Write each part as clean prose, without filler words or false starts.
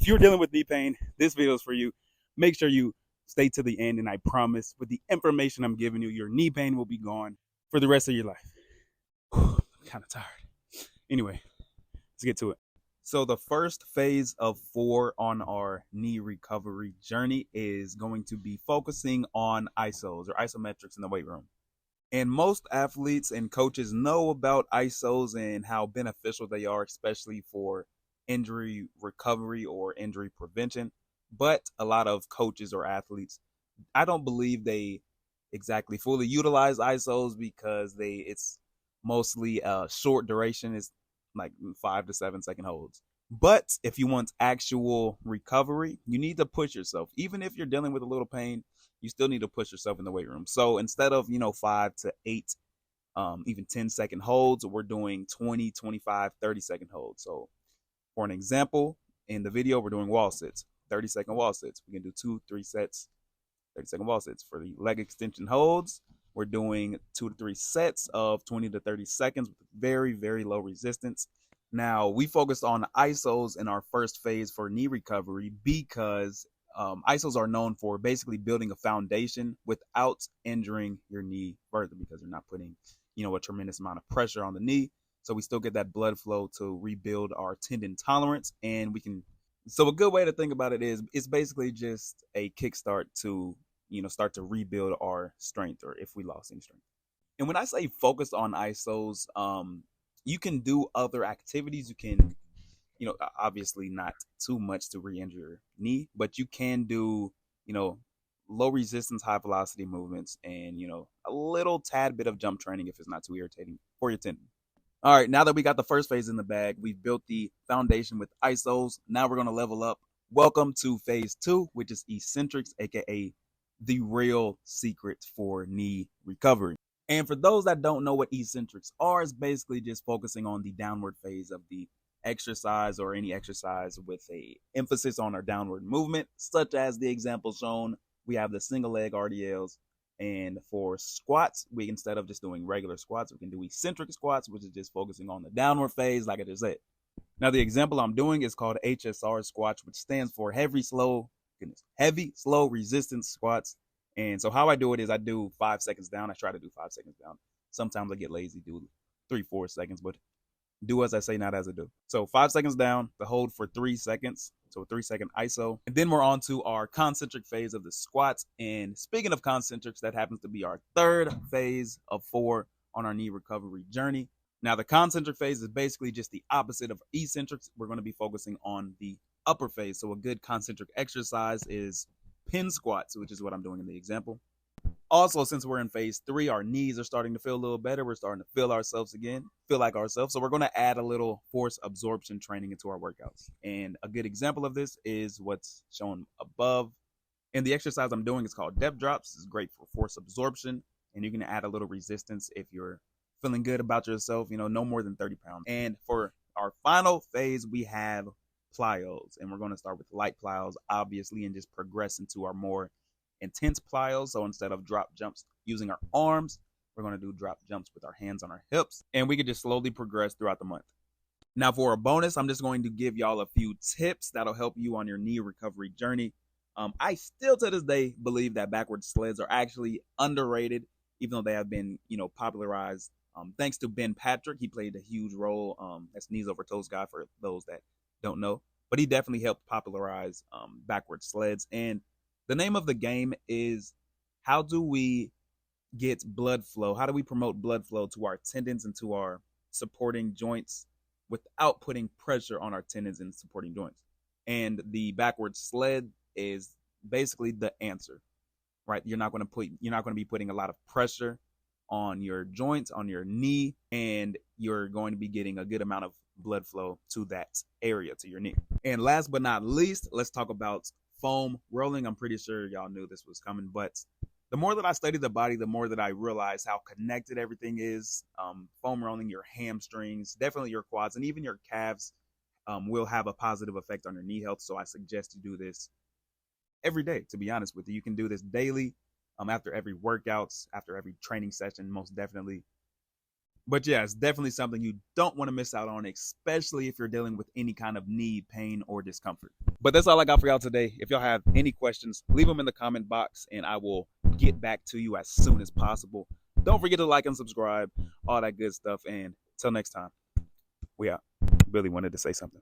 If you're dealing with knee pain, this video is for you. Make sure you stay to the end, and I promise with the information I'm giving you, your knee pain will be gone for the rest of your life. I'm kind of tired. Anyway, let's get to it. So the first phase of 4 on our knee recovery journey is going to be focusing on ISOs or isometrics in the weight room. And most athletes and coaches know about ISOs and how beneficial they are, especially for injury recovery or injury prevention. But a lot of coaches or athletes, I don't believe they exactly fully utilize ISOs because it's mostly short duration. It's like 5 to 7 second holds. But if you want actual recovery, you need to push yourself. Even if you're dealing with a little pain, you still need to push yourself in the weight room. So instead of 5 to 8, even 10-second holds, we're doing 20, 25, 30-second holds. So for an example, in the video, we're doing wall sits, 30-second wall sits. We can do 2-3 sets, 30-second wall sits. For the leg extension holds, we're doing 2 to 3 sets of 20 to 30 seconds with very, very low resistance. Now, we focused on ISOs in our first phase for knee recovery because ISOs are known for basically building a foundation without injuring your knee further, because they're not putting, a tremendous amount of pressure on the knee. So we still get that blood flow to rebuild our tendon tolerance, and we can. So a good way to think about it is it's basically just a kickstart to, start to rebuild our strength, or if we lost any strength. And when I say focus on ISOs, you can do other activities. You can, obviously not too much to re-injure your knee, but you can do, low resistance, high velocity movements, and, a little tad bit of jump training if it's not too irritating for your tendon. All right, now that we got the first phase in the bag, we've built the foundation with ISOs. Now we're going to level up. Welcome to phase 2, which is eccentrics, aka the real secret for knee recovery. And for those that don't know what eccentrics are, it's basically just focusing on the downward phase of the exercise, or any exercise with a emphasis on our downward movement, such as the example shown. We have the single leg RDLs. And for squats, we, instead of just doing regular squats, we can do eccentric squats, which is just focusing on the downward phase, like I just said. Now, the example I'm doing is called HSR squats, which stands for heavy, slow resistance squats. And so how I do it is I do 5 seconds down. I try to do 5 seconds down. Sometimes I get lazy, do 3-4 seconds, but do as I say, not as I do. So 5 seconds down, the hold for 3 seconds. So a 3-second ISO. And then we're on to our concentric phase of the squats. And speaking of concentrics, that happens to be our third phase of 4 on our knee recovery journey. Now, the concentric phase is basically just the opposite of eccentrics. We're going to be focusing on the upper phase. So a good concentric exercise is pin squats, which is what I'm doing in the example. Also, since we're in phase 3, our knees are starting to feel a little better. We're starting to feel like ourselves. So we're going to add a little force absorption training into our workouts. And a good example of this is what's shown above. And the exercise I'm doing is called depth drops. It's great for force absorption. And you can add a little resistance if you're feeling good about yourself, no more than 30 pounds. And for our final phase, we have plyos. And we're going to start with light plyos, obviously, and just progress into our more intense plyos. So instead of drop jumps using our arms, we're going to do drop jumps with our hands on our hips, and we can just slowly progress throughout the month. Now, for a bonus, I'm just going to give y'all a few tips that'll help you on your knee recovery journey. I still to this day believe that backward sleds are actually underrated, even though they have been, popularized thanks to Ben Patrick. He played a huge role. That's knees over toes guy for those that don't know, but he definitely helped popularize backward sleds. And the name of the game is, how do we get blood flow? How do we promote blood flow to our tendons and to our supporting joints without putting pressure on our tendons and supporting joints? And the backward sled is basically the answer, right? You're not going to be putting a lot of pressure on your joints, on your knee, and you're going to be getting a good amount of blood flow to that area, to your knee. And last but not least, let's talk about foam rolling. I'm pretty sure y'all knew this was coming, but the more that I study the body, the more that I realize how connected everything is. Foam rolling, your hamstrings, definitely your quads, and even your calves will have a positive effect on your knee health. So I suggest you do this every day, to be honest with you. You can do this daily, after every workouts, after every training session, most definitely. But yeah, it's definitely something you don't want to miss out on, especially if you're dealing with any kind of knee pain or discomfort. But that's all I got for y'all today. If y'all have any questions, leave them in the comment box and I will get back to you as soon as possible. Don't forget to like and subscribe, all that good stuff. And till next time, we out. Billy wanted to say something.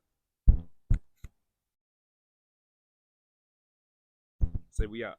Say we out.